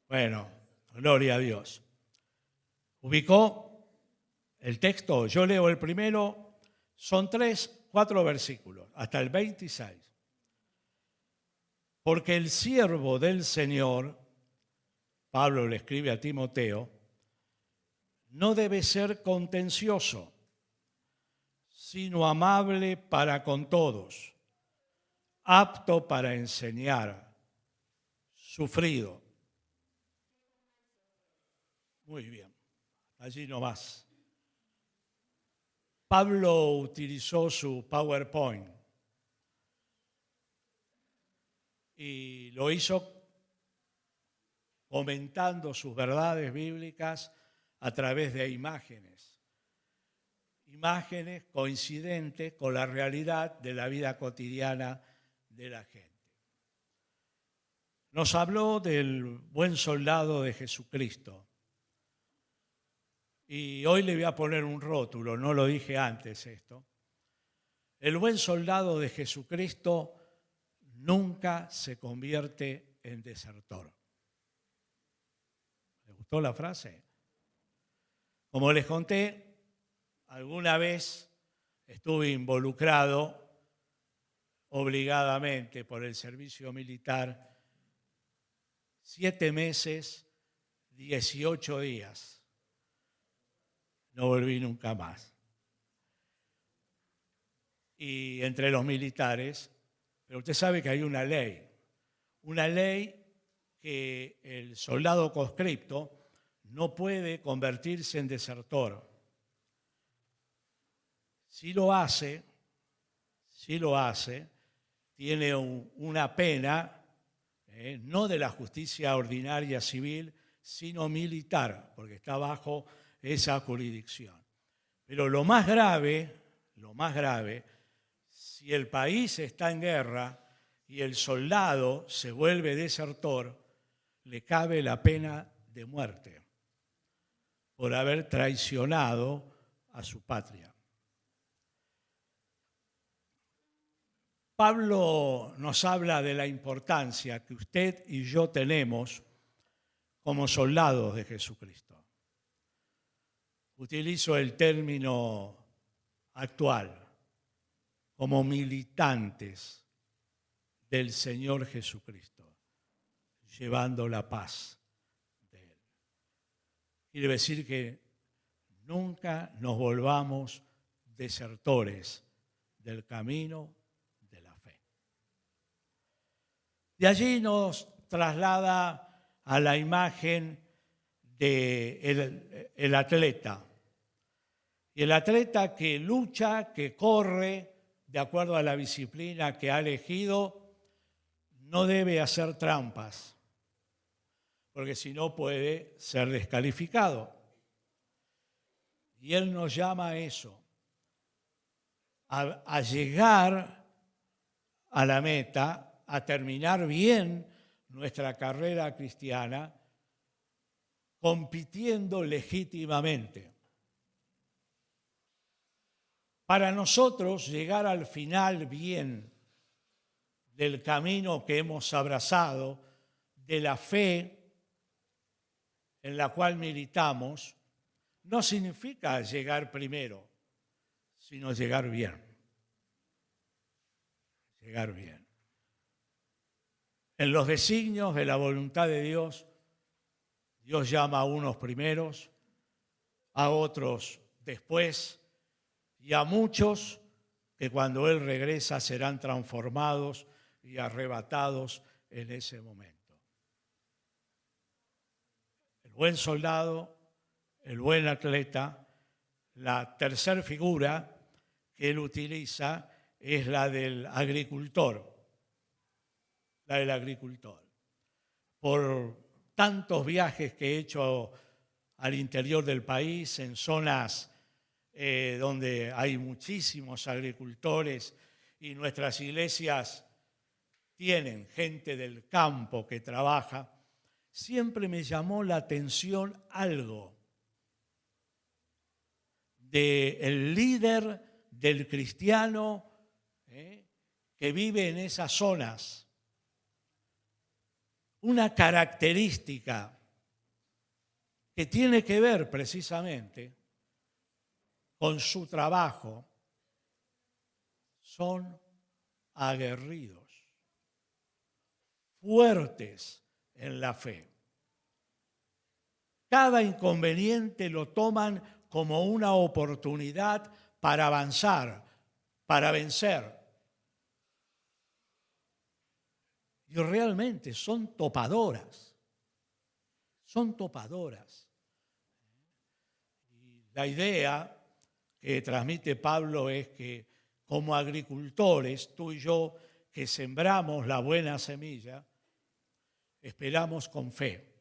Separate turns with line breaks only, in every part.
Bueno, gloria a Dios. ¿Ubicó el texto? Yo leo el primero, son 4 versículos, hasta el 26. Porque el siervo del Señor, Pablo le escribe a Timoteo, no debe ser contencioso, sino amable para con todos, apto para enseñar, sufrido. Muy bien, allí nomás. Pablo utilizó su PowerPoint y lo hizo comentando sus verdades bíblicas a través de imágenes. Imágenes coincidentes con la realidad de la vida cotidiana de la gente. Nos habló del buen soldado de Jesucristo. Y hoy le voy a poner un rótulo, no lo dije antes esto. El buen soldado de Jesucristo nunca se convierte en desertor. ¿Les gustó la frase? Como les conté, alguna vez estuve involucrado obligadamente por el servicio militar 7 meses, 18 días. No volví nunca más. Y entre los militares, pero usted sabe que hay una ley que el soldado conscripto no puede convertirse en desertor. Si lo hace, tiene una pena, no de la justicia ordinaria civil, sino militar, porque está bajo esa jurisdicción. Pero lo más grave, si el país está en guerra y el soldado se vuelve desertor, le cabe la pena de muerte por haber traicionado a su patria. Pablo nos habla de la importancia que usted y yo tenemos como soldados de Jesucristo. Utilizo el término actual, como militantes del Señor Jesucristo, llevando la paz de Él. Quiere decir que nunca nos volvamos desertores del camino de la fe. De allí nos traslada a la imagen del atleta. Y el atleta que lucha, que corre de acuerdo a la disciplina que ha elegido, no debe hacer trampas, porque si no puede ser descalificado. Y él nos llama a eso, a llegar a la meta, a terminar bien nuestra carrera cristiana, compitiendo legítimamente. Para nosotros llegar al final bien del camino que hemos abrazado, de la fe en la cual militamos, no significa llegar primero, sino llegar bien. Llegar bien. En los designios de la voluntad de Dios, Dios llama a unos primeros, a otros después, y a muchos que cuando Él regresa serán transformados y arrebatados en ese momento. El buen soldado, el buen atleta, la tercera figura que Él utiliza es la del agricultor. La del agricultor. Por tantos viajes que he hecho al interior del país, en zonas donde hay muchísimos agricultores y nuestras iglesias tienen gente del campo que trabaja, siempre me llamó la atención algo del líder, del cristiano que vive en esas zonas. Una característica que tiene que ver precisamente con su trabajo, son aguerridos, fuertes en la fe. Cada inconveniente lo toman como una oportunidad para avanzar, para vencer. Y realmente son topadoras. Son topadoras. Y la idea que transmite Pablo es que como agricultores, tú y yo, que sembramos la buena semilla, esperamos con fe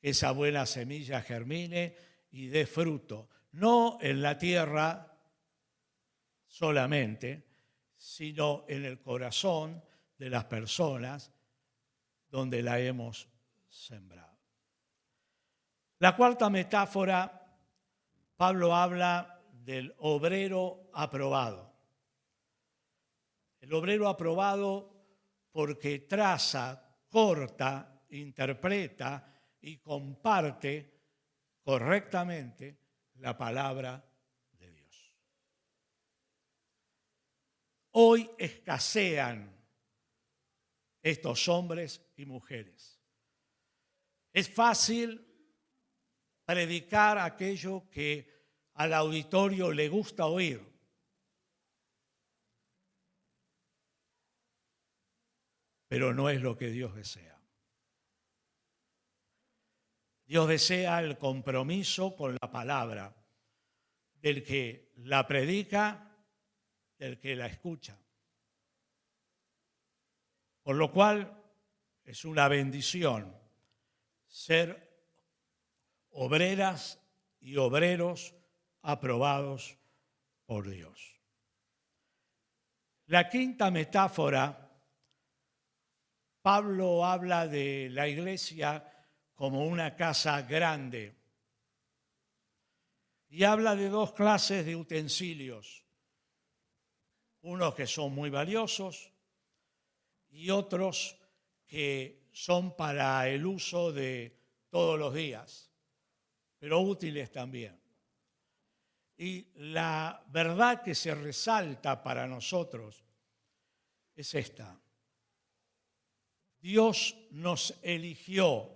que esa buena semilla germine y dé fruto, no en la tierra solamente, sino en el corazón de las personas donde la hemos sembrado. La cuarta metáfora, Pablo habla del obrero aprobado. El obrero aprobado porque traza, corta, interpreta y comparte correctamente la palabra de Dios. Hoy escasean estos hombres y mujeres. Es fácil predicar aquello que al auditorio le gusta oír. Pero no es lo que Dios desea. Dios desea el compromiso con la palabra del que la predica, del que la escucha. Por lo cual es una bendición ser obreras y obreros aprobados por Dios. La quinta metáfora, Pablo habla de la iglesia como una casa grande y habla de dos clases de utensilios, unos que son muy valiosos y otros que son para el uso de todos los días, pero útiles también. Y la verdad que se resalta para nosotros es esta. Dios nos eligió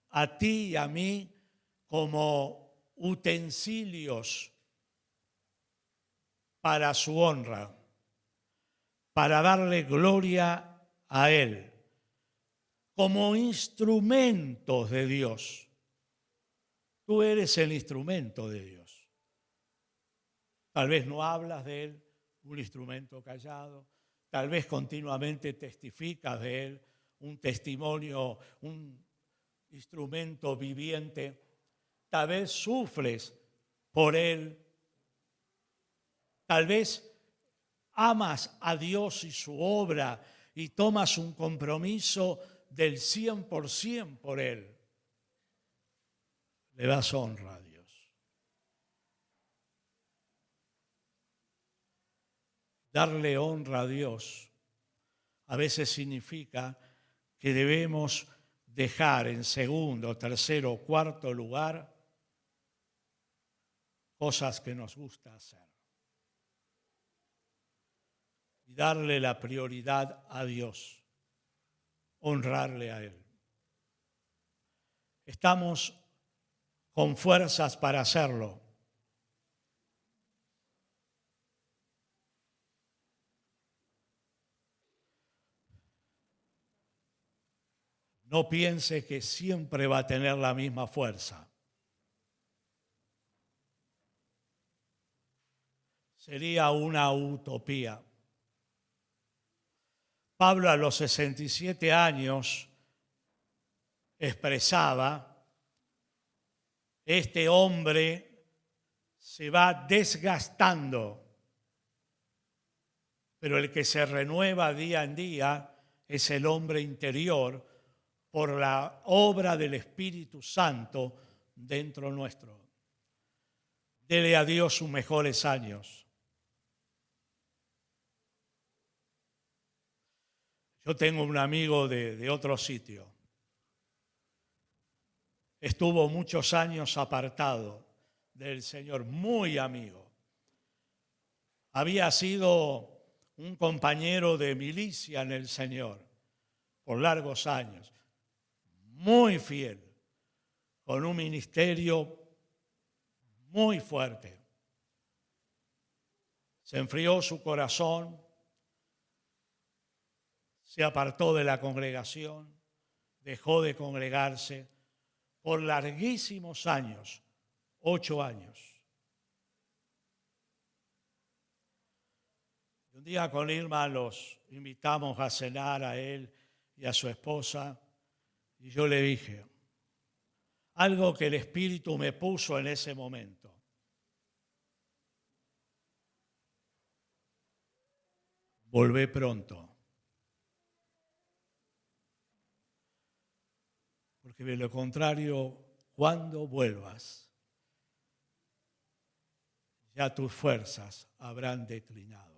a ti y a mí como utensilios para su honra, para darle gloria a Él, como instrumentos de Dios. Tú eres el instrumento de Dios. Tal vez no hablas de Él, un instrumento callado. Tal vez continuamente testificas de Él, un testimonio, un instrumento viviente. Tal vez sufres por Él. Tal vez amas a Dios y su obra y tomas un compromiso del 100% por Él. Le das honra a Dios. Darle honra a Dios a veces significa que debemos dejar en segundo, tercero o cuarto lugar cosas que nos gusta hacer. Y darle la prioridad a Dios, honrarle a Él. Estamos con fuerzas para hacerlo. No piense que siempre va a tener la misma fuerza. Sería una utopía. Pablo a los 67 años expresaba, este hombre se va desgastando, pero el que se renueva día en día es el hombre interior por la obra del Espíritu Santo dentro nuestro. Dele a Dios sus mejores años. Yo tengo un amigo de otro sitio. estuvo muchos años apartado del Señor, muy amigo. Había sido un compañero de milicia en el Señor por largos años, muy fiel, con un ministerio muy fuerte. Se enfrió su corazón, se apartó de la congregación, dejó de congregarse por larguísimos años, 8 años. Un día con Irma los invitamos a cenar a él y a su esposa, y yo le dije algo que el Espíritu me puso en ese momento. Volvé pronto. Porque de lo contrario, cuando vuelvas, ya tus fuerzas habrán declinado.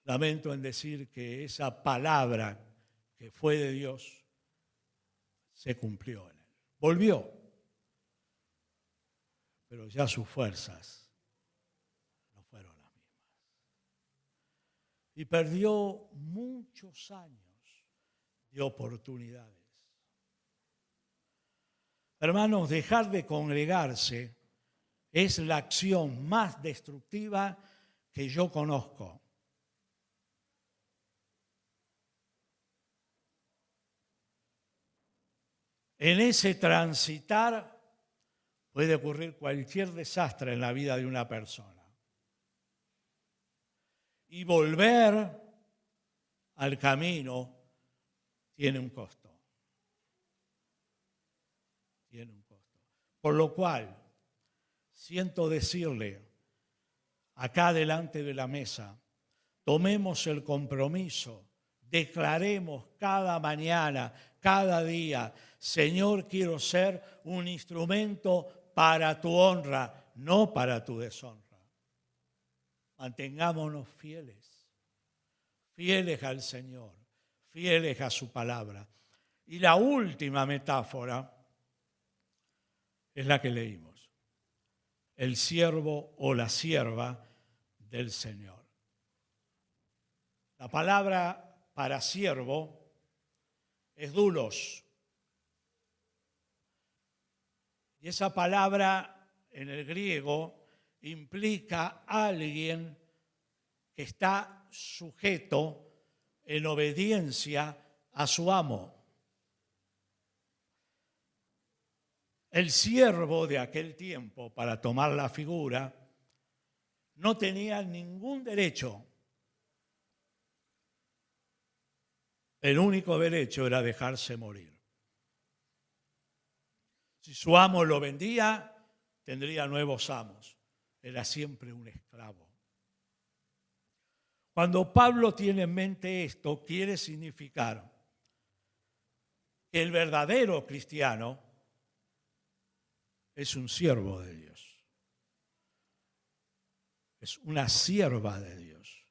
Lamento en decir que esa palabra que fue de Dios se cumplió en él. Volvió, pero ya sus fuerzas no fueron las mismas. Y perdió muchos años de oportunidades. Hermanos, dejar de congregarse es la acción más destructiva que yo conozco. En ese transitar puede ocurrir cualquier desastre en la vida de una persona. Y volver al camino tiene un costo. Tiene un costo. Por lo cual, siento decirle, acá delante de la mesa, tomemos el compromiso, declaremos cada mañana, cada día, Señor, quiero ser un instrumento para tu honra, no para tu deshonra. Mantengámonos fieles, fieles al Señor, fieles a su palabra. Y la última metáfora es la que leímos, el siervo o la sierva del Señor. La palabra para siervo es doulos. Y esa palabra en el griego implica a alguien que está sujeto en obediencia a su amo. El siervo de aquel tiempo, para tomar la figura, no tenía ningún derecho. El único derecho era dejarse morir. Si su amo lo vendía, tendría nuevos amos. Era siempre un esclavo. Cuando Pablo tiene en mente esto, quiere significar que el verdadero cristiano es un siervo de Dios. Es una sierva de Dios.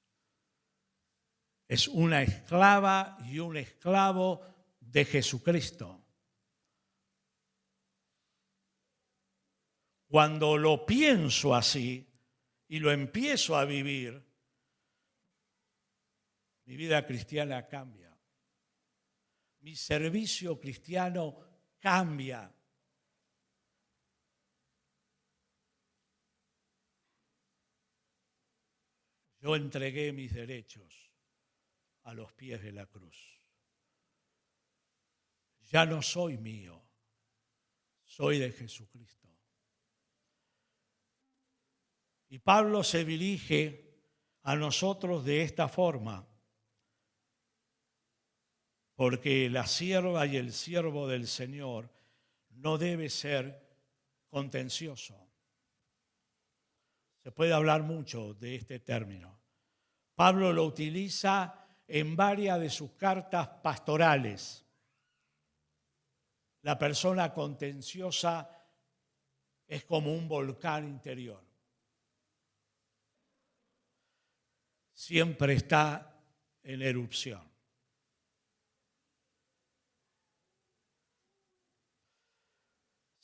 Es una esclava y un esclavo de Jesucristo. Cuando lo pienso así y lo empiezo a vivir, mi vida cristiana cambia. Mi servicio cristiano cambia. Yo entregué mis derechos a los pies de la cruz. Ya no soy mío, soy de Jesucristo. Y Pablo se dirige a nosotros de esta forma, porque la sierva y el siervo del Señor no debe ser contencioso. Se puede hablar mucho de este término. Pablo lo utiliza en varias de sus cartas pastorales. La persona contenciosa es como un volcán interior. Siempre está en erupción.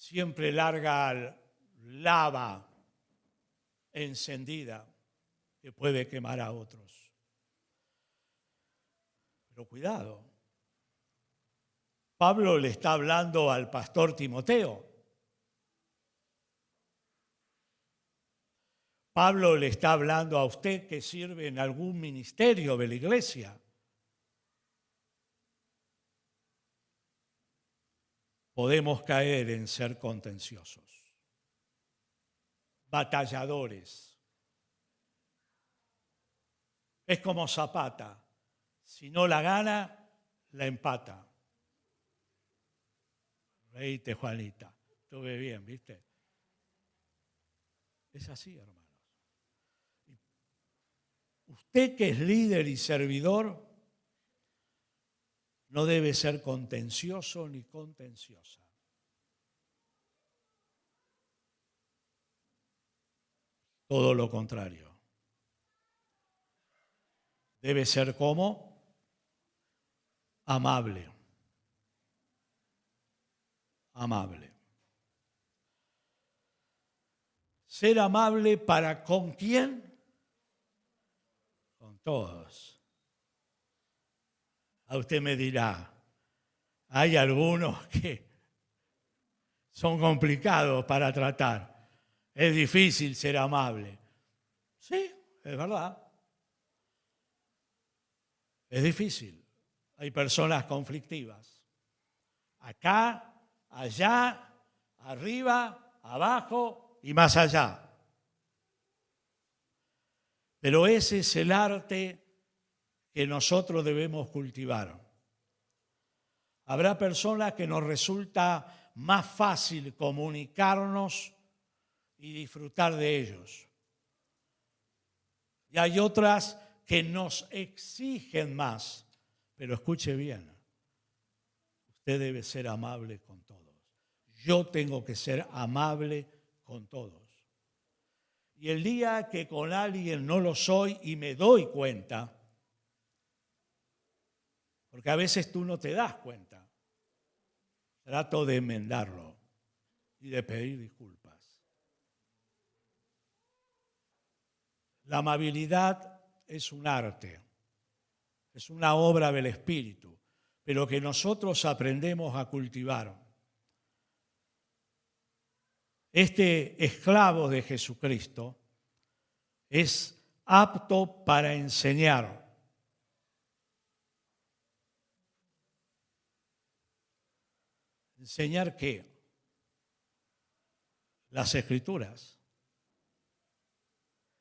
siempre larga lava encendida que puede quemar a otros. Pero cuidado, Pablo le está hablando al pastor Timoteo. Pablo le está hablando a usted que sirve en algún ministerio de la iglesia. Podemos caer en ser contenciosos, batalladores. Es como Zapata, si no la gana, la empata. Reíte, Juanita, estuve bien, ¿viste? Es así, hermanos. Usted que es líder y servidor, no debe ser contencioso ni contenciosa. Todo lo contrario. Debe ser como amable. Amable. Ser amable para ¿con quién? Con todos. A usted me dirá, hay algunos que son complicados para tratar. Es difícil ser amable. Sí, es verdad. Es difícil. Hay personas conflictivas. Acá, allá, arriba, abajo y más allá. Pero ese es el arte que nosotros debemos cultivar. Habrá personas que nos resulta más fácil comunicarnos y disfrutar de ellos. Y hay otras que nos exigen más. Pero escuche bien, usted debe ser amable con todos. Yo tengo que ser amable con todos. Y el día que con alguien no lo soy y me doy cuenta, porque a veces tú no te das cuenta, trato de enmendarlo y de pedir disculpas. La amabilidad es un arte, es una obra del Espíritu, pero que nosotros aprendemos a cultivar. Este esclavo de Jesucristo es apto para enseñar. ¿Enseñar qué? Las Escrituras.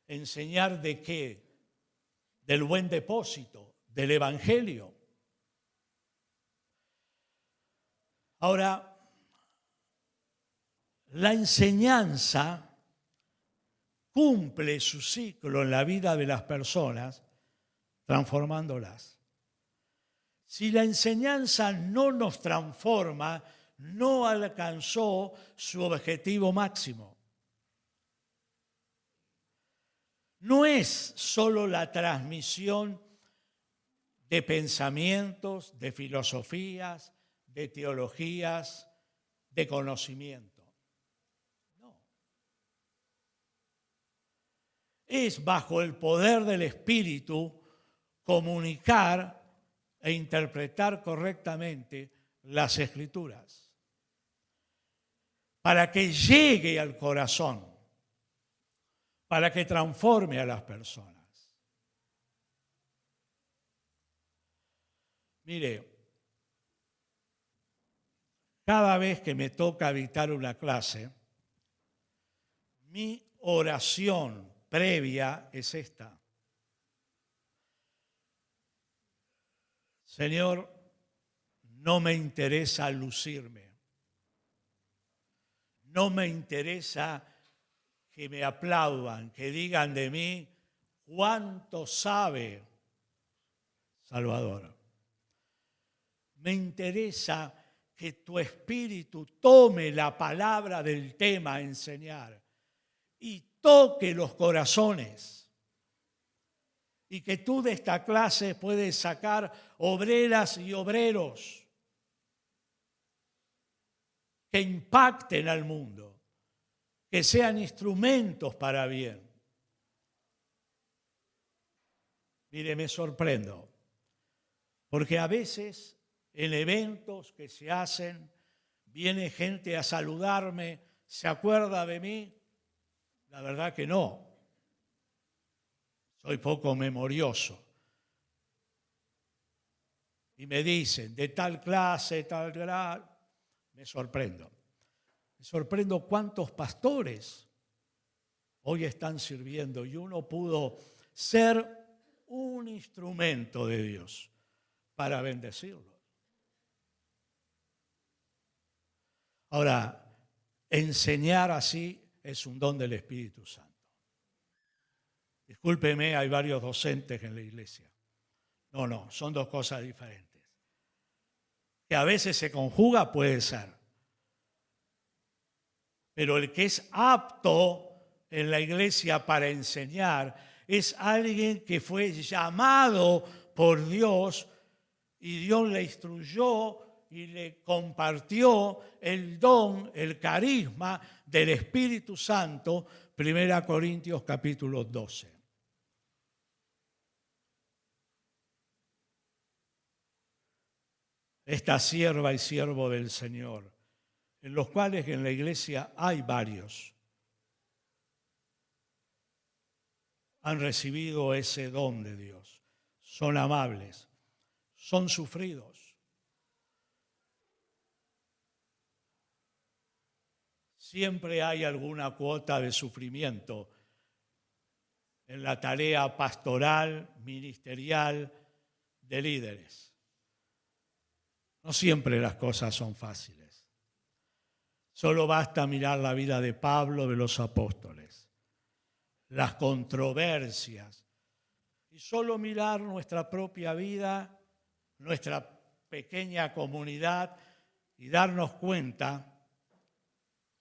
¿Enseñar de qué? Del buen depósito, del Evangelio. Ahora, la enseñanza cumple su ciclo en la vida de las personas, transformándolas. Si la enseñanza no nos transforma, no alcanzó su objetivo máximo. No es solo la transmisión de pensamientos, de filosofías, de teologías, de conocimiento. No. Es bajo el poder del Espíritu comunicar e interpretar correctamente las Escrituras para que llegue al corazón, para que transforme a las personas. Mire, cada vez que me toca dictar una clase, mi oración previa es esta. Señor, no me interesa lucirme. No me interesa que me aplaudan, que digan de mí cuánto sabe Salvador. Me interesa que tu espíritu tome la palabra del tema a enseñar y toque los corazones. Y que tú de esta clase puedes sacar obreras y obreros que impacten al mundo, que sean instrumentos para bien. Mire, me sorprendo, porque a veces en eventos que se hacen, viene gente a saludarme, ¿se acuerda de mí? La verdad que no. Soy poco memorioso. Y me dicen, de tal clase, tal grado, me sorprendo. Me sorprendo cuántos pastores hoy están sirviendo y uno pudo ser un instrumento de Dios para bendecirlos. Ahora, enseñar así es un don del Espíritu Santo. Discúlpeme, hay varios docentes en la iglesia. No, son dos cosas diferentes. Que a veces se conjuga, puede ser. Pero el que es apto en la iglesia para enseñar es alguien que fue llamado por Dios y Dios le instruyó y le compartió el don, el carisma del Espíritu Santo, 1 Corintios capítulo 12. Esta sierva y siervo del Señor, en los cuales en la iglesia hay varios, han recibido ese don de Dios. Son amables, son sufridos. Siempre hay alguna cuota de sufrimiento en la tarea pastoral, ministerial, de líderes. No siempre las cosas son fáciles. Solo basta mirar la vida de Pablo, de los apóstoles, las controversias, y solo mirar nuestra propia vida, nuestra pequeña comunidad, y darnos cuenta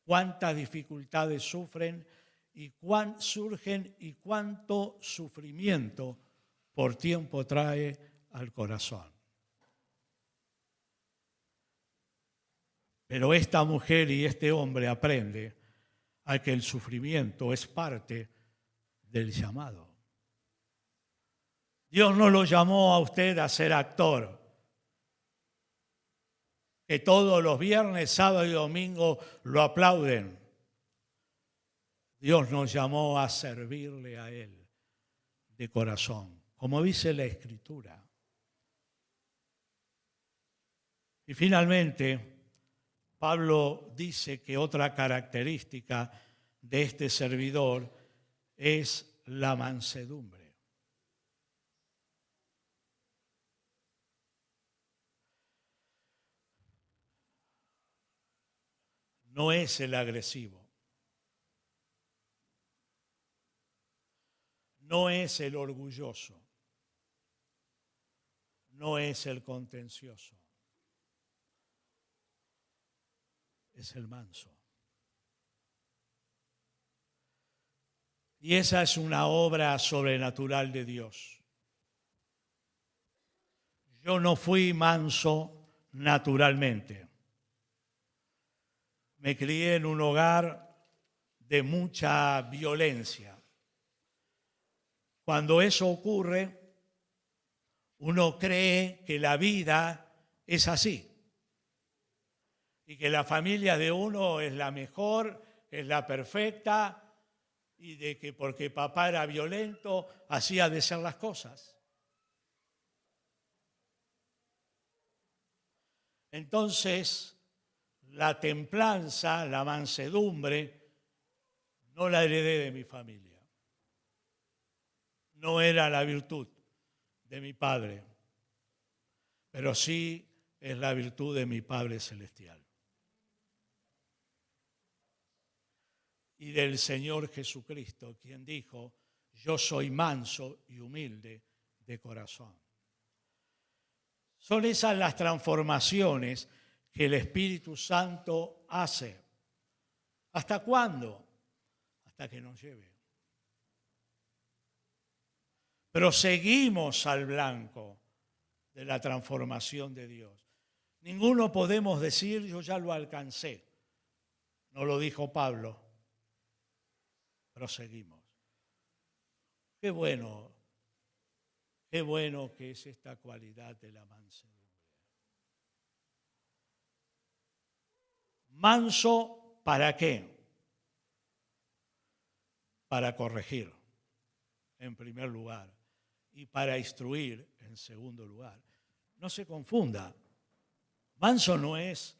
cuántas dificultades surgen y cuánto sufrimiento por tiempo trae al corazón. Pero esta mujer y este hombre aprende a que el sufrimiento es parte del llamado. Dios no lo llamó a usted a ser actor, que todos los viernes, sábado y domingo lo aplauden. Dios nos llamó a servirle a Él de corazón, como dice la Escritura. Y finalmente, Pablo dice que otra característica de este servidor es la mansedumbre. No es el agresivo, no es el orgulloso, no es el contencioso. Es el manso. Y esa es una obra sobrenatural de Dios. Yo no fui manso naturalmente. Me crié en un hogar de mucha violencia. Cuando eso ocurre, uno cree que la vida es así. Y que la familia de uno es la mejor, es la perfecta, y de que porque papá era violento, así ha de ser las cosas. Entonces, la templanza, la mansedumbre, no la heredé de mi familia. No era la virtud de mi padre, pero sí es la virtud de mi Padre Celestial. Y del Señor Jesucristo, quien dijo, yo soy manso y humilde de corazón. Son esas las transformaciones que el Espíritu Santo hace. ¿Hasta cuándo? Hasta que nos lleve. Pero seguimos al blanco de la transformación de Dios. Ninguno podemos decir, yo ya lo alcancé. No lo dijo Pablo. Proseguimos. Qué bueno que es esta cualidad de la mansedumbre. Manso, ¿para qué? Para corregir, en primer lugar, y para instruir, en segundo lugar. No se confunda. Manso no es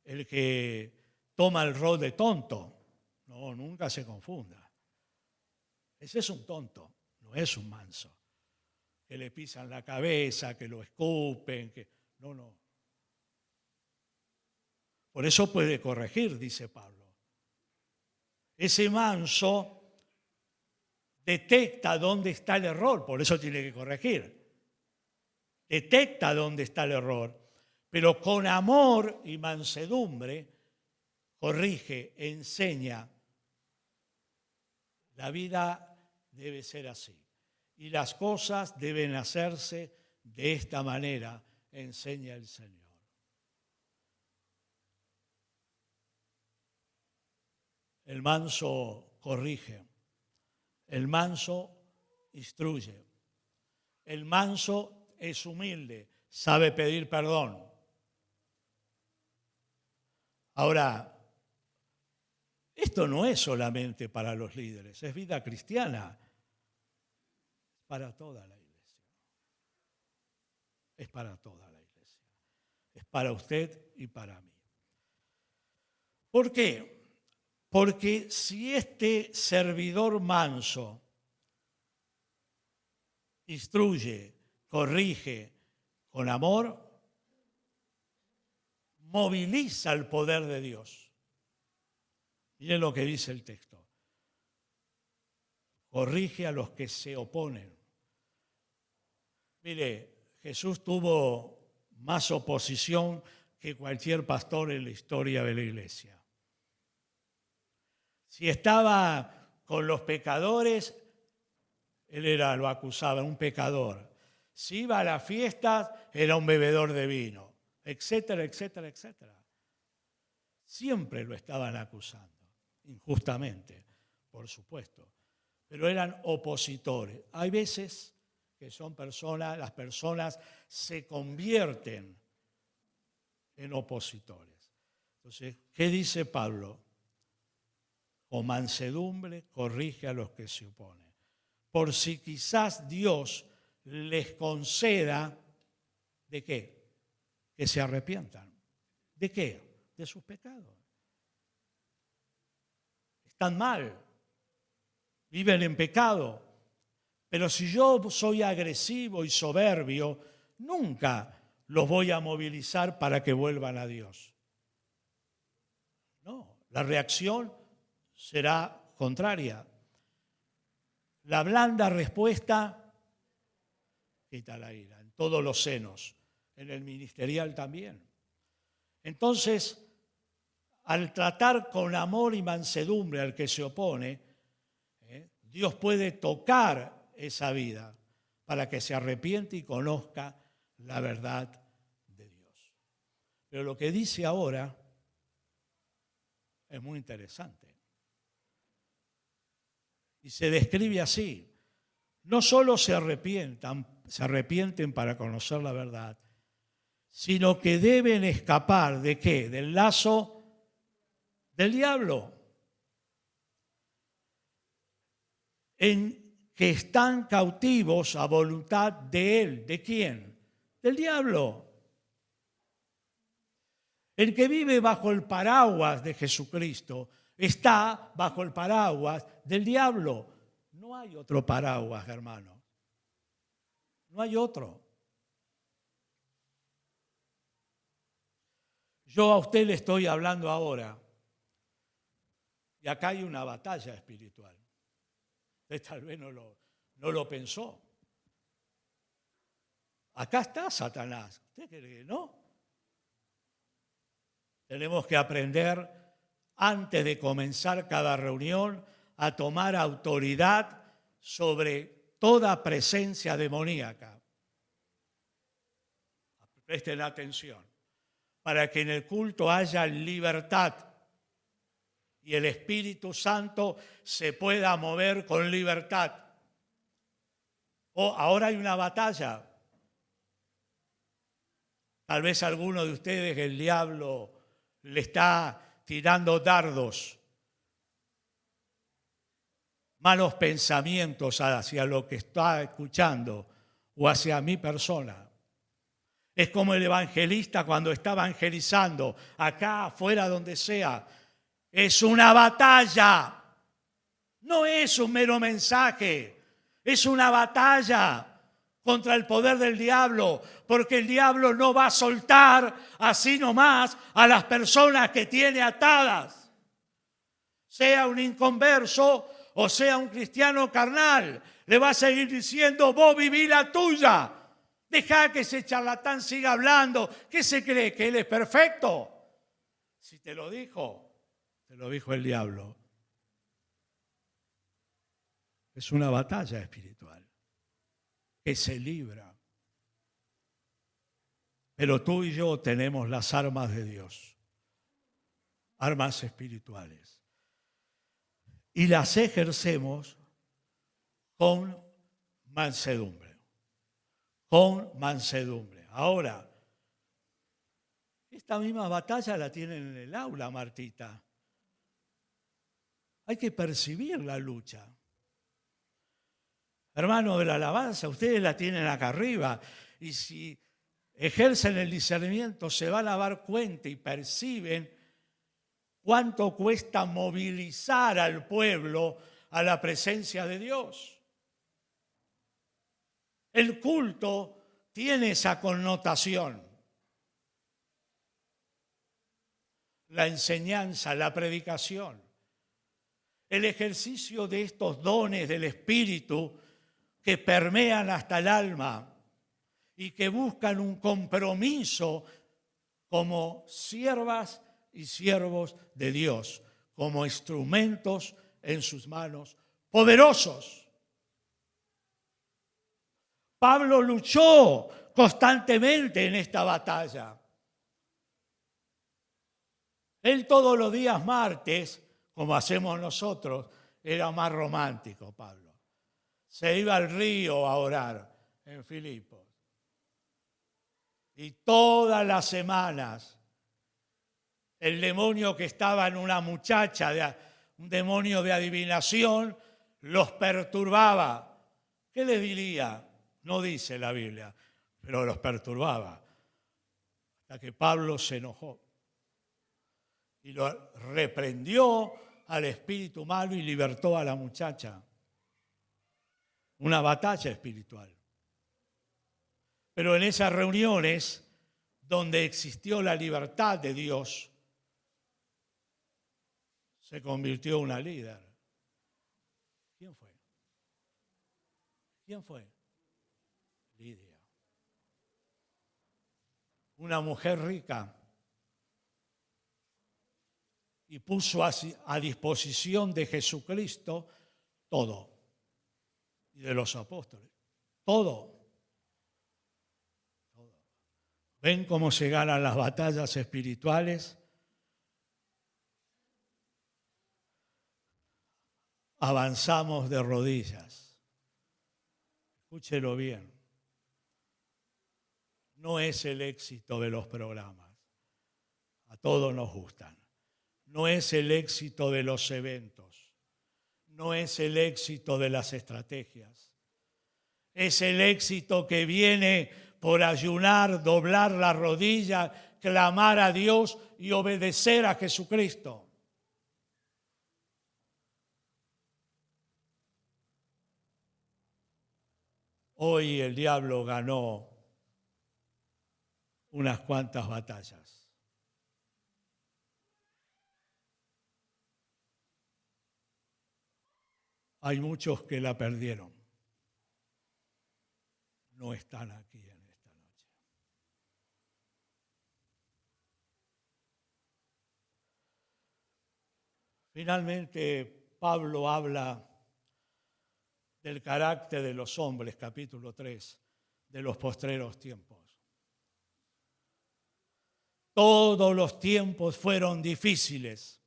el que toma el rol de tonto. No, nunca se confunda. Ese es un tonto, no es un manso. Que le pisan la cabeza, que lo escupen, que... No. Por eso puede corregir, dice Pablo. Ese manso detecta dónde está el error, por eso tiene que corregir. Detecta dónde está el error, pero con amor y mansedumbre corrige, enseña. La vida debe ser así y las cosas deben hacerse de esta manera, enseña el Señor. El manso corrige, el manso instruye, el manso es humilde, sabe pedir perdón. Ahora, esto no es solamente para los líderes, es vida cristiana, para toda la iglesia. Es para toda la iglesia. Es para usted y para mí. ¿Por qué? Porque si este servidor manso instruye, corrige con amor, moviliza el poder de Dios. Miren lo que dice el texto. Corrige a los que se oponen. Mire, Jesús tuvo más oposición que cualquier pastor en la historia de la iglesia. Si estaba con los pecadores, él lo acusaba, un pecador. Si iba a las fiestas, era un bebedor de vino, etcétera, etcétera, etcétera. Siempre lo estaban acusando, injustamente, por supuesto. Pero eran opositores. Hay veces que las personas se convierten en opositores. Entonces, ¿qué dice Pablo? Con mansedumbre corrige a los que se oponen. Por si quizás Dios les conceda, ¿de qué? Que se arrepientan. ¿De qué? De sus pecados. Están mal, viven en pecado. Pero si yo soy agresivo y soberbio, nunca los voy a movilizar para que vuelvan a Dios. No, la reacción será contraria. La blanda respuesta quita la ira, en todos los senos, en el ministerial también. Entonces, al tratar con amor y mansedumbre al que se opone, Dios puede tocar esa vida para que se arrepiente y conozca la verdad de Dios. Pero lo que dice ahora es muy interesante. Y se describe así. No solo se arrepienten para conocer la verdad, sino que deben escapar ¿de qué? Del lazo del diablo, en que están cautivos a voluntad de él. ¿De quién? Del diablo. El que vive bajo el paraguas de Jesucristo está bajo el paraguas del diablo. No hay otro paraguas, hermano. No hay otro. Yo a usted le estoy hablando ahora. Y acá hay una batalla espiritual. Usted tal vez no lo pensó. Acá está Satanás. ¿Usted cree que no? Tenemos que aprender, antes de comenzar cada reunión, a tomar autoridad sobre toda presencia demoníaca. Presten atención, para que en el culto haya libertad. y el Espíritu Santo se pueda mover con libertad. Ahora hay una batalla. Tal vez a alguno de ustedes el diablo le está tirando dardos, malos pensamientos hacia lo que está escuchando o hacia mi persona. Es como el evangelista cuando está evangelizando, acá, afuera, donde sea. Es una batalla. No es un mero mensaje. Es una batalla contra el poder del diablo, porque el diablo no va a soltar así nomás a las personas que tiene atadas. Sea un inconverso o sea un cristiano carnal, le va a seguir diciendo, vos viví la tuya. Deja que ese charlatán siga hablando. ¿Qué se cree? ¿Que él es perfecto? Si te lo dijo el diablo. Es una batalla espiritual que se libra. Pero tú y yo tenemos las armas de Dios, armas espirituales. Y las ejercemos con mansedumbre. Con mansedumbre. Ahora, esta misma batalla la tienen en el aula, Martita. Hay que percibir la lucha. Hermanos de la alabanza, ustedes la tienen acá arriba. Y si ejercen el discernimiento, se van a dar cuenta y perciben cuánto cuesta movilizar al pueblo a la presencia de Dios. El culto tiene esa connotación. La enseñanza, la predicación, el ejercicio de estos dones del Espíritu que permean hasta el alma y que buscan un compromiso como siervas y siervos de Dios, como instrumentos en sus manos poderosos. Pablo luchó constantemente en esta batalla. Él todos los días martes, como hacemos nosotros, era más romántico, Pablo. Se iba al río a orar en Filipos. Y todas las semanas, el demonio que estaba en una muchacha, un demonio de adivinación, los perturbaba. ¿Qué les diría? No dice la Biblia, pero los perturbaba. Hasta que Pablo se enojó y lo reprendió al espíritu malo y libertó a la muchacha. Una batalla espiritual. Pero en esas reuniones donde existió la libertad de Dios, se convirtió en una líder. ¿Quién fue? ¿Quién fue? Lidia. Una mujer rica. Y puso a disposición de Jesucristo todo. Y de los apóstoles. Todo. ¿Ven cómo se ganan las batallas espirituales? Avanzamos de rodillas. Escúchelo bien. No es el éxito de los programas. A todos nos gustan. No es el éxito de los eventos. No es el éxito de las estrategias. Es el éxito que viene por ayunar, doblar la rodilla, clamar a Dios y obedecer a Jesucristo. Hoy el diablo ganó unas cuantas batallas. Hay muchos que la perdieron. No están aquí en esta noche. Finalmente, Pablo habla del carácter de los hombres, capítulo 3, de los postreros tiempos. Todos los tiempos fueron difíciles.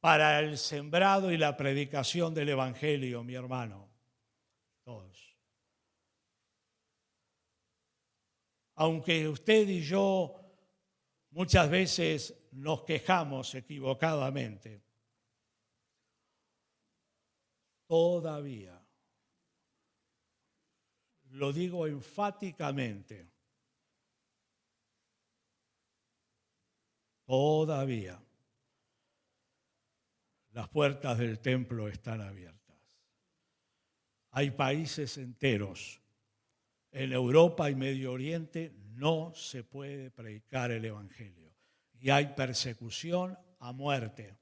para el sembrado y la predicación del Evangelio, mi hermano. Todos. Aunque usted y yo muchas veces nos quejamos equivocadamente, todavía, lo digo enfáticamente, todavía las puertas del templo están abiertas. Hay países enteros, en Europa y Medio Oriente no se puede predicar el Evangelio y hay persecución a muerte.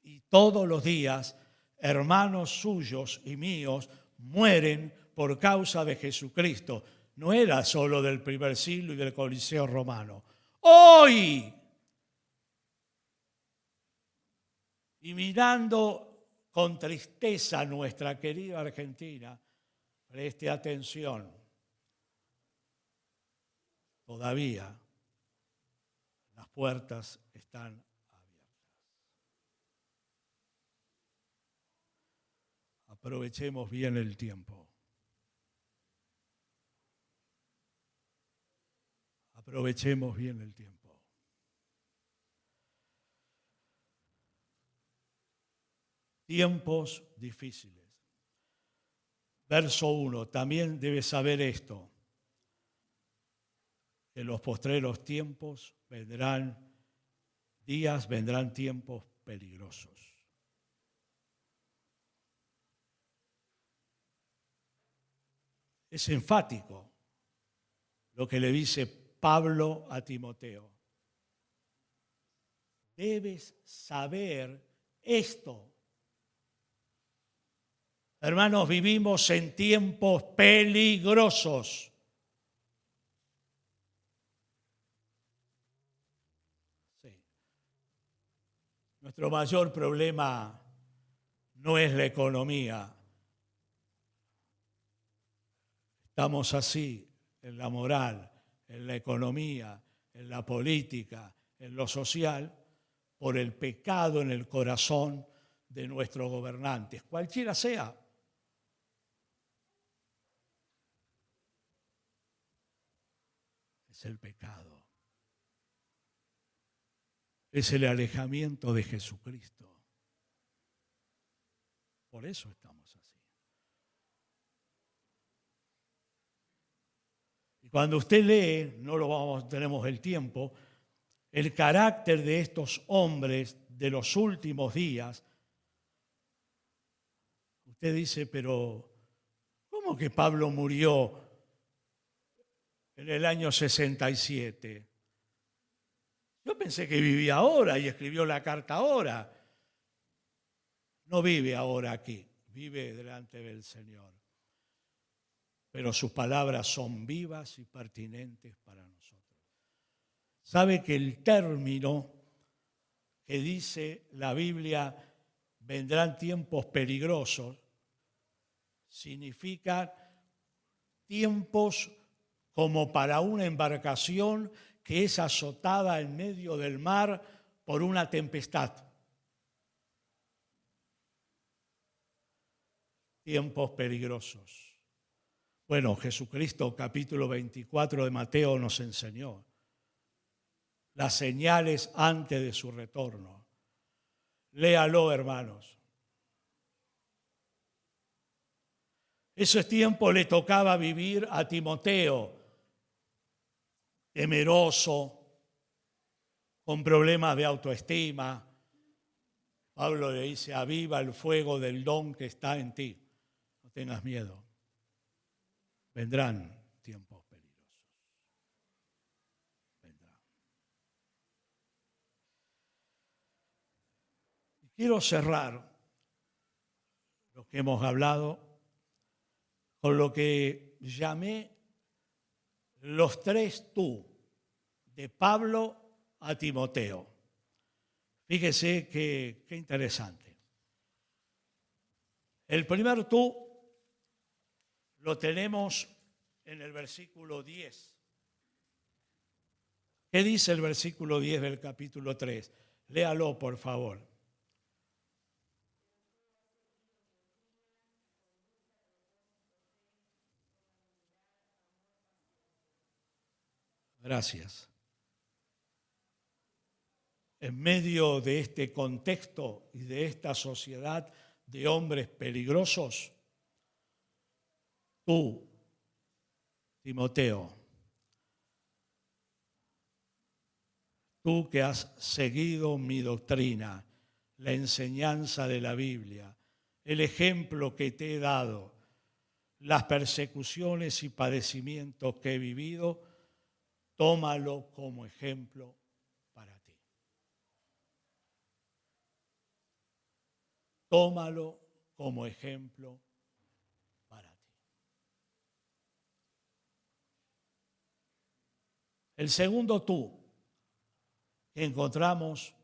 Y todos los días hermanos suyos y míos mueren por causa de Jesucristo. No era solo del primer siglo y del Coliseo romano. Hoy, y mirando con tristeza a nuestra querida Argentina, preste atención, todavía las puertas están abiertas. Aprovechemos bien el tiempo. Aprovechemos bien el tiempo. Tiempos difíciles. Verso 1, también debes saber esto, que en los postreros tiempos vendrán tiempos peligrosos. Es enfático lo que le dice Pablo a Timoteo. Debes saber esto. Hermanos, vivimos en tiempos peligrosos. Sí. Nuestro mayor problema no es la economía. Estamos así en la moral, en la economía, en la política, en lo social, por el pecado en el corazón de nuestros gobernantes, cualquiera sea. Es el pecado. Es el alejamiento de Jesucristo. Por eso estamos así. Y cuando usted lee, tenemos el tiempo, el carácter de estos hombres de los últimos días, usted dice, pero ¿cómo que Pablo murió en el año 67? Yo pensé que vivía ahora y escribió la carta ahora. No vive ahora aquí, vive delante del Señor. Pero sus palabras son vivas y pertinentes para nosotros. ¿Sabe que el término que dice la Biblia, vendrán tiempos peligrosos, significa tiempos como para una embarcación que es azotada en medio del mar por una tempestad? Tiempos peligrosos. Bueno, Jesucristo, capítulo 24 de Mateo, nos enseñó las señales antes de su retorno. Léalo, hermanos. Ese tiempo le tocaba vivir a Timoteo, temeroso, con problemas de autoestima. Pablo le dice, aviva el fuego del don que está en ti. No tengas miedo. Vendrán tiempos peligrosos. Vendrán. Y quiero cerrar lo que hemos hablado con lo que llamé los 3 tú de Pablo a Timoteo. Fíjese qué interesante. El primer tú lo tenemos en el versículo 10. ¿Qué dice el versículo 10 del capítulo 3? Léalo, por favor. Gracias. En medio de este contexto y de esta sociedad de hombres peligrosos, tú, Timoteo, tú que has seguido mi doctrina, la enseñanza de la Biblia, el ejemplo que te he dado, las persecuciones y padecimientos que he vivido, tómalo como ejemplo para ti. Tómalo como ejemplo para ti. El segundo tú que encontramos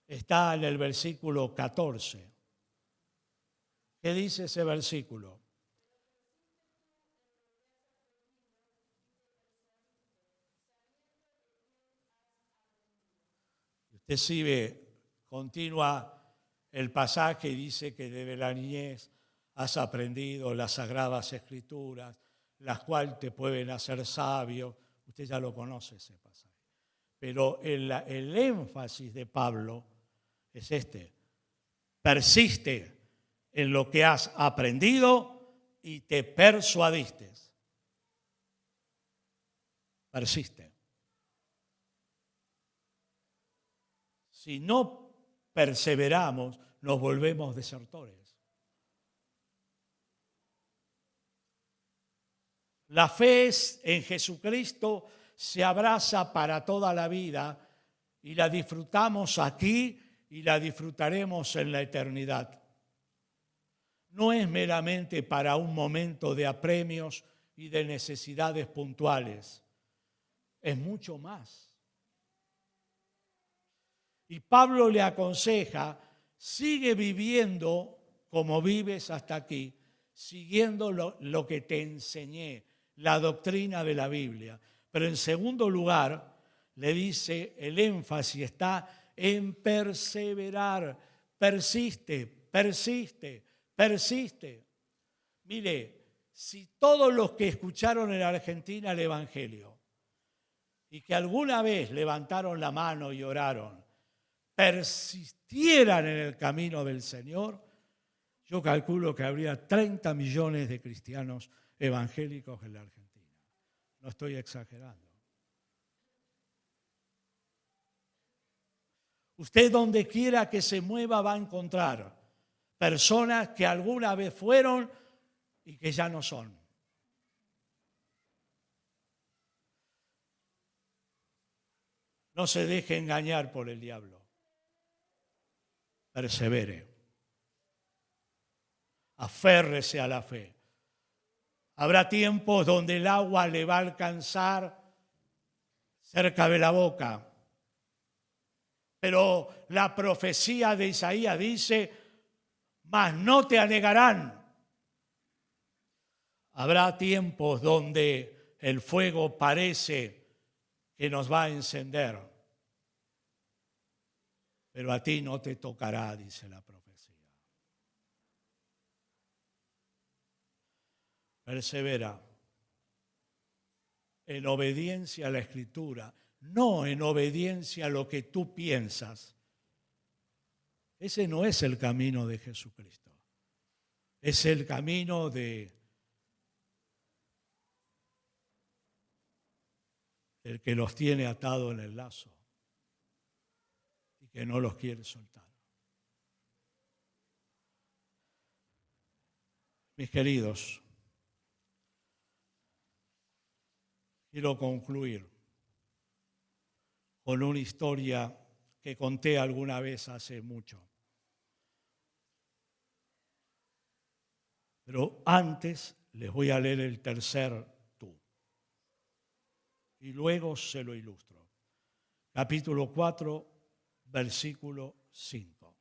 está en el versículo 14. ¿Qué dice ese versículo? Usted sigue, continúa el pasaje y dice que desde la niñez has aprendido las sagradas escrituras, las cuales te pueden hacer sabio. Usted ya lo conoce ese pasaje. Pero el énfasis de Pablo es este: persiste en lo que has aprendido y te persuadiste. Persiste. Si no perseveramos, nos volvemos desertores. La fe en Jesucristo se abraza para toda la vida y la disfrutamos aquí y la disfrutaremos en la eternidad. No es meramente para un momento de apremios y de necesidades puntuales. Es mucho más. Y Pablo le aconseja, sigue viviendo como vives hasta aquí, siguiendo lo que te enseñé, la doctrina de la Biblia. Pero en segundo lugar, le dice, el énfasis está en perseverar. Persiste, persiste, persiste. Mire, si todos los que escucharon en Argentina el Evangelio y que alguna vez levantaron la mano y oraron, persistieran en el camino del Señor, yo calculo que habría 30 millones de cristianos evangélicos en la Argentina. No estoy exagerando. Usted donde quiera que se mueva va a encontrar personas que alguna vez fueron y que ya no son. No se deje engañar por el diablo. Persevere. Aférrese a la fe. Habrá tiempos donde el agua le va a alcanzar cerca de la boca. Pero la profecía de Isaías dice, mas no te anegarán. Habrá tiempos donde el fuego parece que nos va a encender. Pero a ti no te tocará, dice la profecía. Persevera en obediencia a la Escritura, no en obediencia a lo que tú piensas. Ese no es el camino de Jesucristo. Es el camino del que los tiene atados en el lazo y que no los quiere soltar. Mis queridos, quiero concluir con una historia que conté alguna vez hace mucho. Pero antes les voy a leer el tercer tú. Y luego se lo ilustro. Capítulo 4, versículo 5.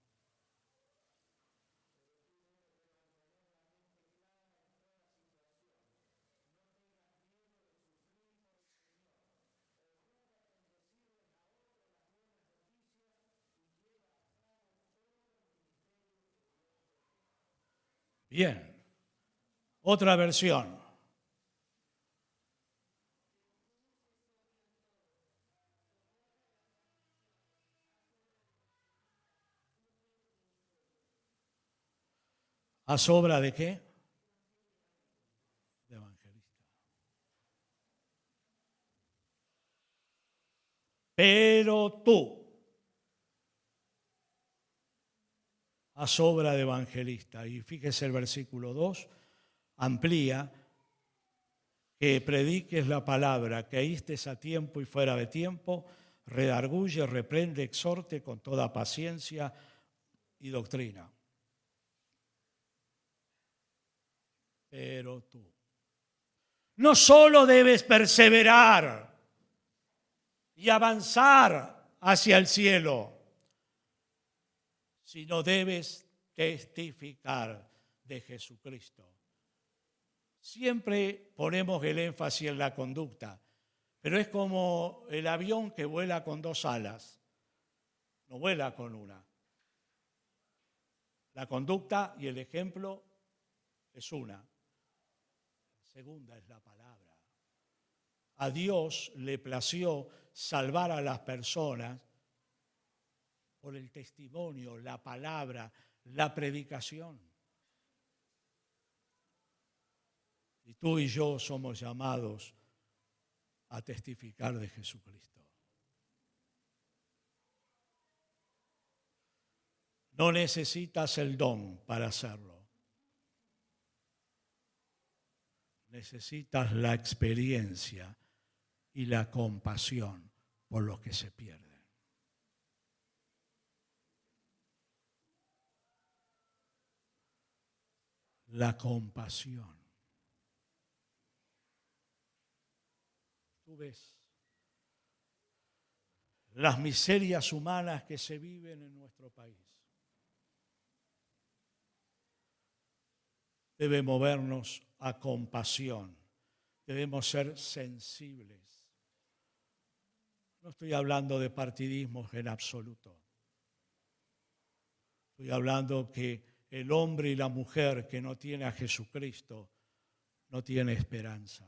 Bien. Otra versión. ¿Haz obra de qué? De evangelista. Pero tú haz obra de evangelista. Y fíjese el versículo 2, amplía, que prediques la palabra, que estés a tiempo y fuera de tiempo, redarguye, reprende, exhorte con toda paciencia y doctrina. Pero tú no solo debes perseverar y avanzar hacia el cielo, sino debes testificar de Jesucristo. Siempre ponemos el énfasis en la conducta, pero es como el avión que vuela con dos alas, no vuela con una. La conducta y el ejemplo es una. La segunda es la palabra. A Dios le plació salvar a las personas por el testimonio, la palabra, la predicación. Y tú y yo somos llamados a testificar de Jesucristo. No necesitas el don para hacerlo. Necesitas la experiencia y la compasión por los que se pierden. La compasión. Tú ves las miserias humanas que se viven en nuestro país. Debe movernos a compasión. Debemos ser sensibles. No estoy hablando de partidismos en absoluto. Estoy hablando que el hombre y la mujer que no tiene a Jesucristo no tiene esperanza.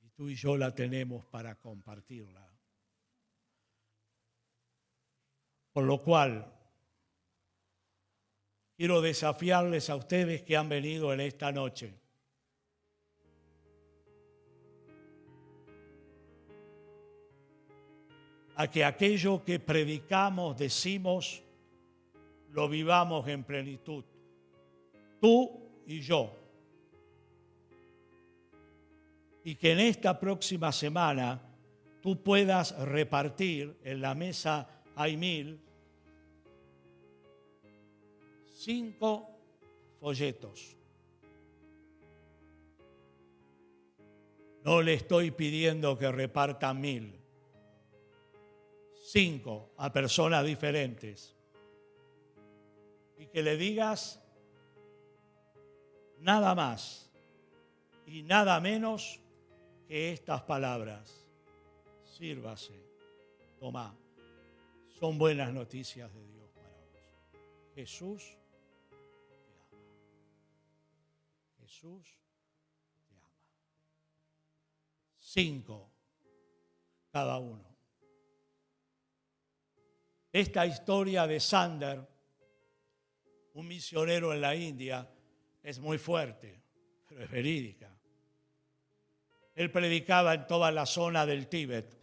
Y tú y yo la tenemos para compartirla. Por lo cual, quiero desafiarles a ustedes que han venido en esta noche. A que aquello que predicamos, decimos, lo vivamos en plenitud. Tú y yo. Y que en esta próxima semana tú puedas repartir, en la mesa hay 1000, 5 folletos. No le estoy pidiendo que repartan 1000. 5 a personas diferentes. Y que le digas nada más y nada menos que estas palabras. Sírvase, tomá. Son buenas noticias de Dios para vos. Jesús te ama. Jesús te ama. 5 cada uno. Esta historia de Sander, un misionero en la India, es muy fuerte, pero es verídica. Él predicaba en toda la zona del Tíbet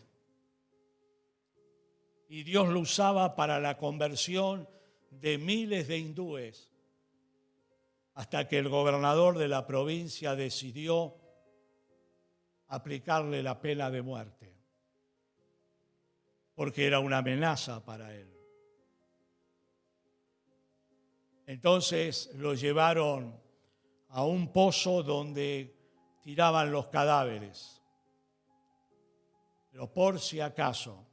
y Dios lo usaba para la conversión de miles de hindúes hasta que el gobernador de la provincia decidió aplicarle la pena de muerte porque era una amenaza para él. Entonces lo llevaron a un pozo donde tiraban los cadáveres. Pero por si acaso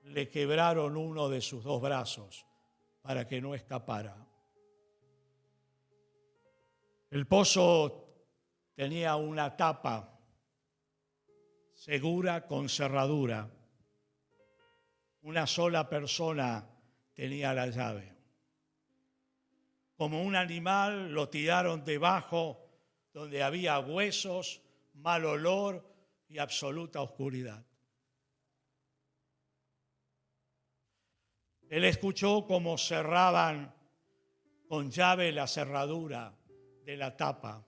le quebraron uno de sus 2 brazos para que no escapara. El pozo tenía una tapa segura con cerradura. Una sola persona tenía la llave. Como un animal lo tiraron debajo donde había huesos, mal olor y absoluta oscuridad. Él escuchó cómo cerraban con llave la cerradura de la tapa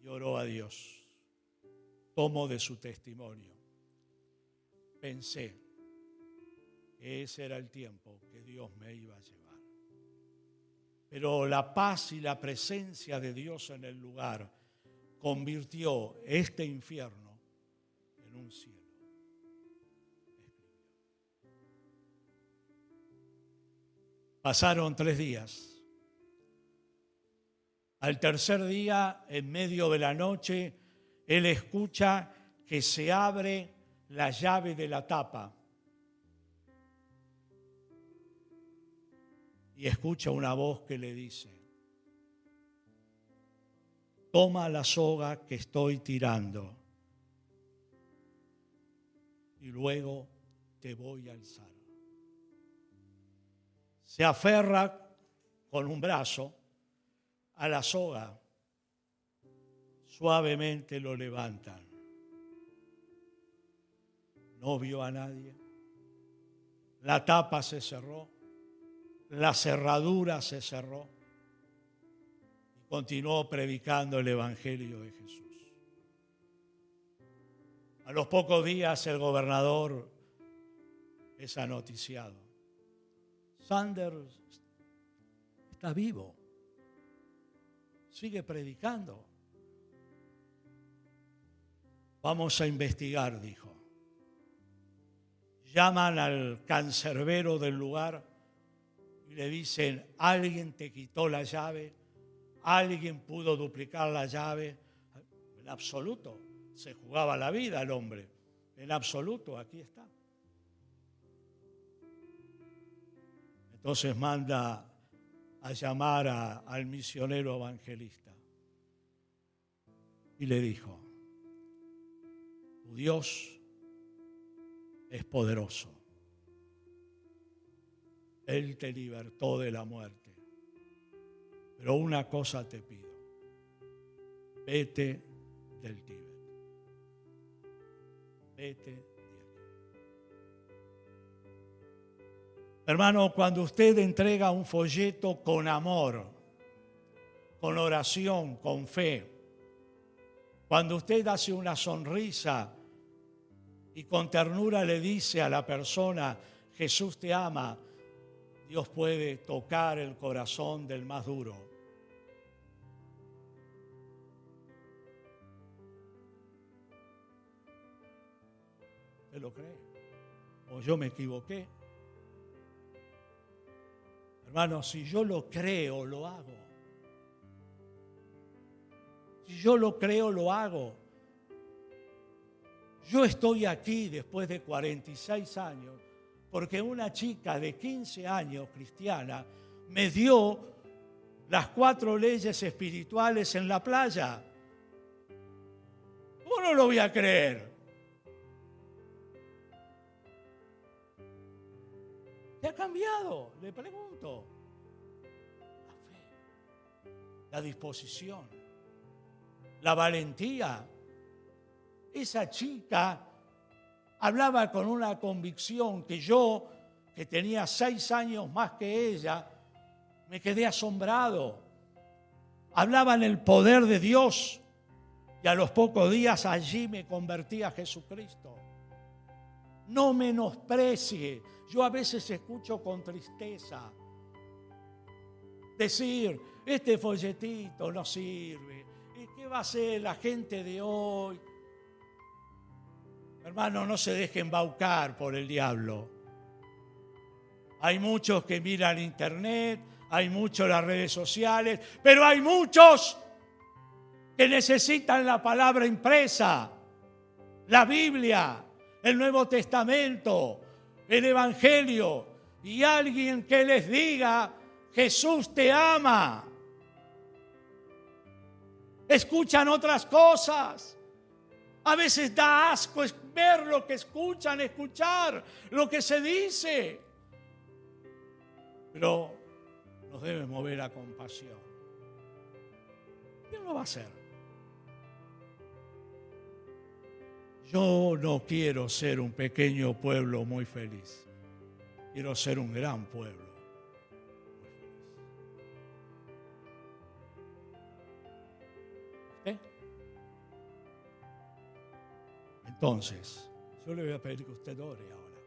y oró a Dios. Tomo de su testimonio. Pensé que ese era el tiempo que Dios me iba a llevar. Pero la paz y la presencia de Dios en el lugar convirtió este infierno en un cielo. Pasaron 3 días. Al tercer día, en medio de la noche, él escucha que se abre la llave de la tapa y escucha una voz que le dice: toma la soga que estoy tirando y luego te voy a alzar. Se aferra con un brazo a la soga, suavemente lo levantan. No vio a nadie. La tapa se cerró, la cerradura se cerró y continuó predicando el Evangelio de Jesús. A los pocos días el gobernador es anoticiado. Sanders está vivo, sigue predicando. Vamos a investigar, dijo. Llaman al cancerbero del lugar y le dicen: alguien te quitó la llave, alguien pudo duplicar la llave. En absoluto, se jugaba la vida el hombre. En absoluto, aquí está. Entonces manda a llamar al misionero evangelista y le dijo: tu Dios es poderoso. Él te libertó de la muerte. Pero una cosa te pido: vete del Tíbet. Vete de aquí. Hermano, cuando usted entrega un folleto con amor, con oración, con fe, cuando usted hace una sonrisa y con ternura le dice a la persona: Jesús te ama, Dios puede tocar el corazón del más duro. ¿Usted lo cree? ¿O yo me equivoqué? Hermano, si yo lo creo, lo hago. Si yo lo creo, lo hago. Yo estoy aquí después de 46 años porque una chica de 15 años cristiana me dio las 4 leyes espirituales en la playa. ¿Cómo no lo voy a creer? ¿Qué ha cambiado? Le pregunto. La fe, la disposición, la valentía. Esa chica hablaba con una convicción que yo, que tenía 6 años más que ella, me quedé asombrado. Hablaba en el poder de Dios y a los pocos días allí me convertí a Jesucristo. No menosprecie. Yo a veces escucho con tristeza decir: este folletito no sirve. ¿Y qué va a hacer la gente de hoy? Hermano, no se dejen embaucar por el diablo. Hay muchos que miran internet, hay muchos las redes sociales, pero hay muchos que necesitan la palabra impresa, la Biblia, el Nuevo Testamento, el Evangelio, y alguien que les diga: Jesús te ama. Escuchan otras cosas. A veces da asco ver lo que escuchan, escuchar lo que se dice. Pero nos debe mover a compasión. ¿Quién lo va a hacer? Yo no quiero ser un pequeño pueblo muy feliz. quiero ser un gran pueblo. ¿Usted? Entonces, yo le voy a pedir que usted ore ahora.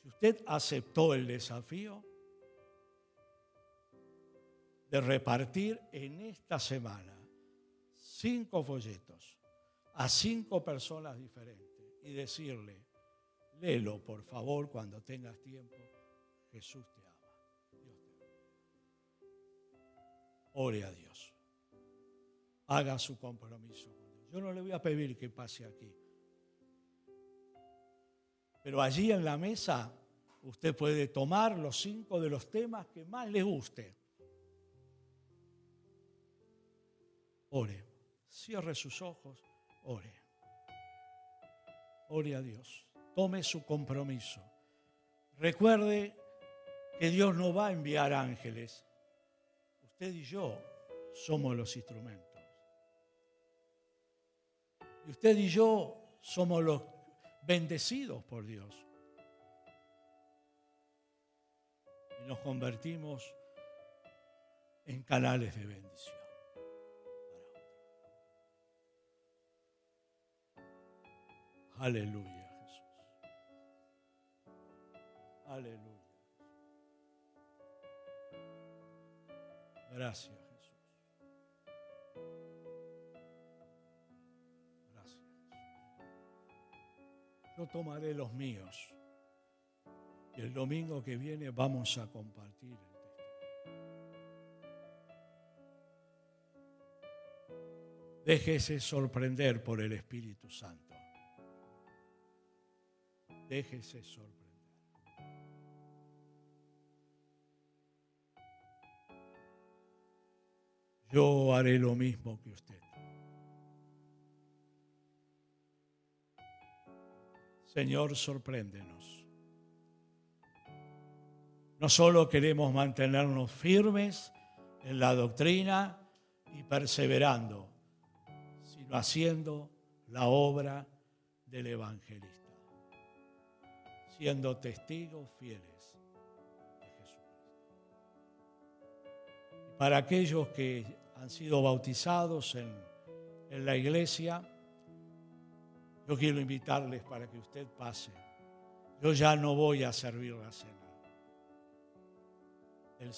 Si usted aceptó el desafío de repartir en esta semana 5 folletos a 5 personas diferentes y decirle, léelo por favor cuando tengas tiempo, Jesús te ama, Dios te ama. Ore a Dios, haga su compromiso con Dios. Yo no le voy a pedir que pase aquí, pero allí en la mesa usted puede tomar los 5 de los temas que más le guste. Ore, cierre sus ojos, ore. Ore a Dios, tome su compromiso. Recuerde que Dios no va a enviar ángeles. Usted y yo somos los instrumentos. Y usted y yo somos los bendecidos por Dios. Y nos convertimos en canales de bendición. Aleluya, Jesús. Aleluya. Gracias, Jesús. Gracias, Jesús. Yo tomaré los míos y el domingo que viene vamos a compartir el testimonio. Déjese sorprender por el Espíritu Santo. Déjese sorprender. Yo haré lo mismo que usted. Señor, sorpréndenos. No solo queremos mantenernos firmes en la doctrina y perseverando, sino haciendo la obra del evangelista, siendo testigos fieles de Jesucristo. Y para aquellos que han sido bautizados en la iglesia, yo quiero invitarles para que usted pase. Yo ya no voy a servir la cena.